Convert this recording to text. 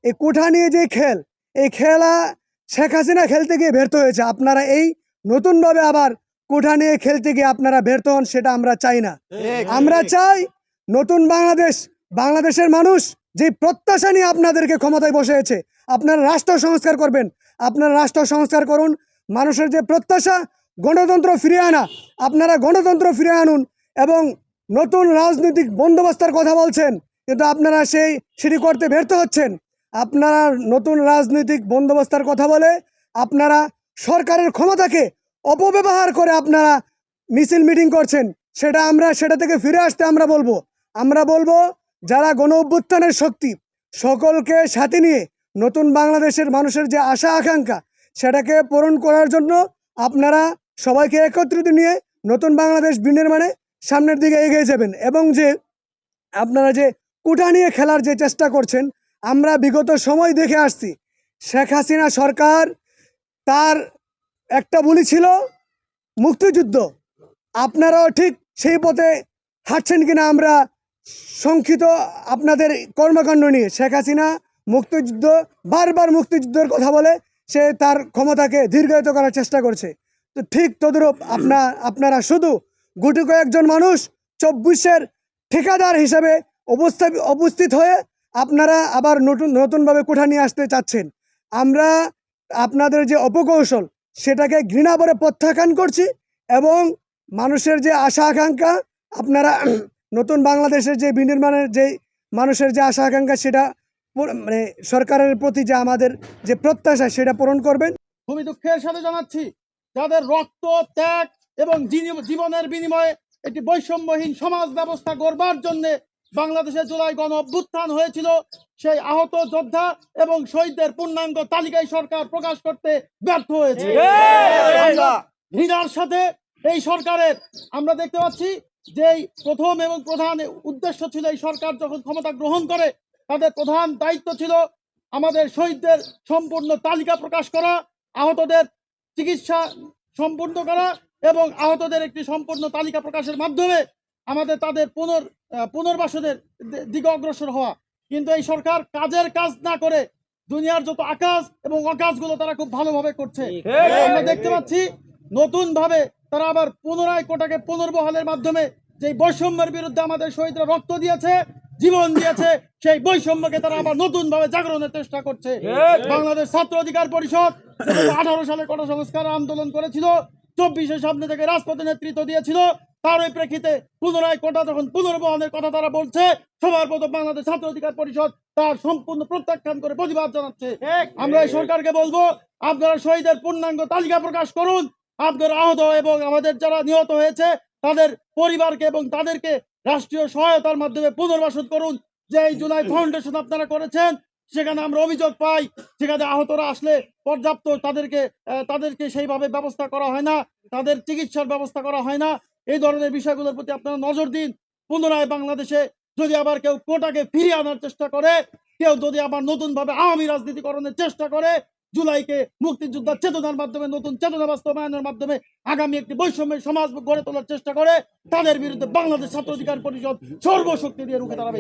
এই কোঠা নিয়ে যে খেল, এই খেলা শেখ হাসিনা খেলতে গিয়ে ব্যর্থ হয়েছে। আপনারা এই নতুনভাবে আবার কোঠা নিয়ে খেলতে গিয়ে আপনারা ব্যর্থ হন, সেটা আমরা চাই না। আমরা চাই নতুন বাংলাদেশ। বাংলাদেশের মানুষ যে প্রত্যাশা নিয়ে আপনাদেরকে ক্ষমতায় বসিয়েছে, আপনারা রাষ্ট্র সংস্কার করবেন, আপনারা রাষ্ট্র সংস্কার করুন। মানুষের যে প্রত্যাশা গণতন্ত্র ফিরিয়ে আনা, আপনারা গণতন্ত্র ফিরিয়ে আনুন। এবং নতুন রাজনৈতিক বন্দোবস্তের কথা বলছেন, কিন্তু আপনারা সেটি করতে ব্যর্থ হচ্ছেন। আপনারা নতুন রাজনৈতিক বন্দোবস্তের কথা বলে আপনারা সরকারের ক্ষমতাকে অপব্যবহার করে আপনারা মিছিল মিটিং করছেন। সেটা থেকে ফিরে আসতে আমরা বলবো যারা গণ অভ্যুত্থানের শক্তি, সকলকে সাথে নিয়ে নতুন বাংলাদেশের মানুষের যে আশা আকাঙ্ক্ষা, সেটাকে পূরণ করার জন্য আপনারা সবাইকে একত্রিত নিয়ে নতুন বাংলাদেশ বিনির্মাণে সামনের দিকে এগিয়ে যাবেন। এবং যে আপনারা যে কোঠা নিয়ে খেলার যে চেষ্টা করছেন, আমরা বিগত সময় দেখে আসছি শেখ হাসিনা সরকার তার একটা বলি ছিল মুক্তিযুদ্ধ। আপনারাও ঠিক সেই পথে হাঁটছেন কিনা আমরা শঙ্কিত আপনাদের কর্মকাণ্ড নিয়ে। শেখ হাসিনা মুক্তিযুদ্ধ, বারবার মুক্তিযুদ্ধের কথা বলে সে তার ক্ষমতাকে দীর্ঘায়িত করার চেষ্টা করছে। তো ঠিক তদ্রূপ আপনারা শুধু গুটি কয়েকজন মানুষ 24-এর ঠিকাদার হিসাবে উপস্থিত হয়ে আপনারা আবার নতুনভাবে কোঠা নিয়ে আসতে চাচ্ছেন। আমরা আপনাদের যে অপকৌশল, সেটাকে ঘৃণা করে প্রত্যাখ্যান করছি। এবং মানুষের যে আশা আকাঙ্ক্ষা, আপনারা নতুন বাংলাদেশের যে বিনির্মাণের যে মানুষের যে আশা আকাঙ্ক্ষা, সেটা মানে সরকারের প্রতি যে আমাদের যে প্রত্যাশা, সেটা পূরণ করবেন। খুবই দুঃখের সাথে জানাচ্ছি, যাদের রক্ত, ত্যাগ এবং জীবনের বিনিময়ে একটি বৈষম্যহীন সমাজ ব্যবস্থা গড়বার জন্য বাংলাদেশে জুলাই গণ অভ্যুত্থান হয়েছিল, সেই আহত যোদ্ধা এবং শহীদদের পূর্ণাঙ্গ তালিকায় সরকার প্রকাশ করতে ব্যর্থ হয়েছে। ঘৃণার সাথে এই সরকারের আমরা দেখতে পাচ্ছি যে প্রথম এবং প্রধান উদ্দেশ্য ছিল, এই সরকার যখন ক্ষমতা গ্রহণ করে তাদের প্রধান দায়িত্ব ছিল আমাদের শহীদদের সম্পূর্ণ তালিকা প্রকাশ করা, আহতদের চিকিৎসা সম্পূর্ণ করা এবং আহতদের একটি সম্পূর্ণ তালিকা প্রকাশের মাধ্যমে আমাদের তাদের পুনর্বাসনের দিকে অগ্রসর হওয়া। কিন্তু এই সরকার কাজের কাজ না করে দুনিয়ার যত আকাজ এবং অকাজগুলো তারা খুব ভালোভাবে করছে। আমরা দেখতে পাচ্ছি নতুন ভাবে তারা আবার পুনরায় কোটাকে পুনর্বহালের মাধ্যমে যে বৈষম্যের বিরুদ্ধে আমাদের শহীদরা রক্ত দিয়েছে, জীবন দিয়েছে, সেই বৈষম্যকে তারা আবার নতুন ভাবে জাগরণের চেষ্টা করছে। বাংলাদেশ ছাত্র অধিকার পরিষদ 18 সালে কোটা সংস্কার আন্দোলন করেছিল, 24-এর সামনে থেকে রাজপথে নেতৃত্ব দিয়েছিল, তার ওই প্রেক্ষিতে পুনরায় কোটা যখন পুনর্বহালের কথা তারা বলছে, সবার প্রথম বাংলাদেশ ছাত্র অধিকার পরিষদ তার সম্পূর্ণ প্রত্যাখ্যান করে প্রতিবাদ জানাচ্ছে। আমরা এই সরকারকে বলবো, আপনারা শহীদের পূর্ণাঙ্গ তালিকা প্রকাশ করুন, আপনারা আহত এবং আমাদের যারা নিহত হয়েছে তাদের পরিবারকে এবং তাদেরকে রাষ্ট্রীয় সহায়তার মাধ্যমে পুনর্বাসন করুন। যে এই জুলাই ফাউন্ডেশন আপনারা করেছেন, সেখানে আমরা অভিযোগ পাই সেখানে আহতরা আসলে পর্যাপ্ত তাদেরকে সেইভাবে ব্যবস্থা করা হয় না, তাদের চিকিৎসার ব্যবস্থা করা হয় না। এই ধরনের বিষয়গুলোর প্রতি আপনারা নজর দিন। পুনরায় বাংলাদেশে যদি আবার কেউ কোটাকে ফিরিয়ে আনার চেষ্টা করে, কেউ যদি আবার নতুনভাবে আওয়ামী রাজনীতিকরণের চেষ্টা করে, জুলাইকে মুক্তিযোদ্ধার চেতনার মাধ্যমে নতুন চেতনা বাস্তবায়নের মাধ্যমে আগামী একটি বৈষম্যের সমাজ গড়ে তোলার চেষ্টা করে, তাদের বিরুদ্ধে বাংলাদেশ ছাত্র অধিকার পরিষদ সর্বশক্তি দিয়ে রুখে দাঁড়াবে।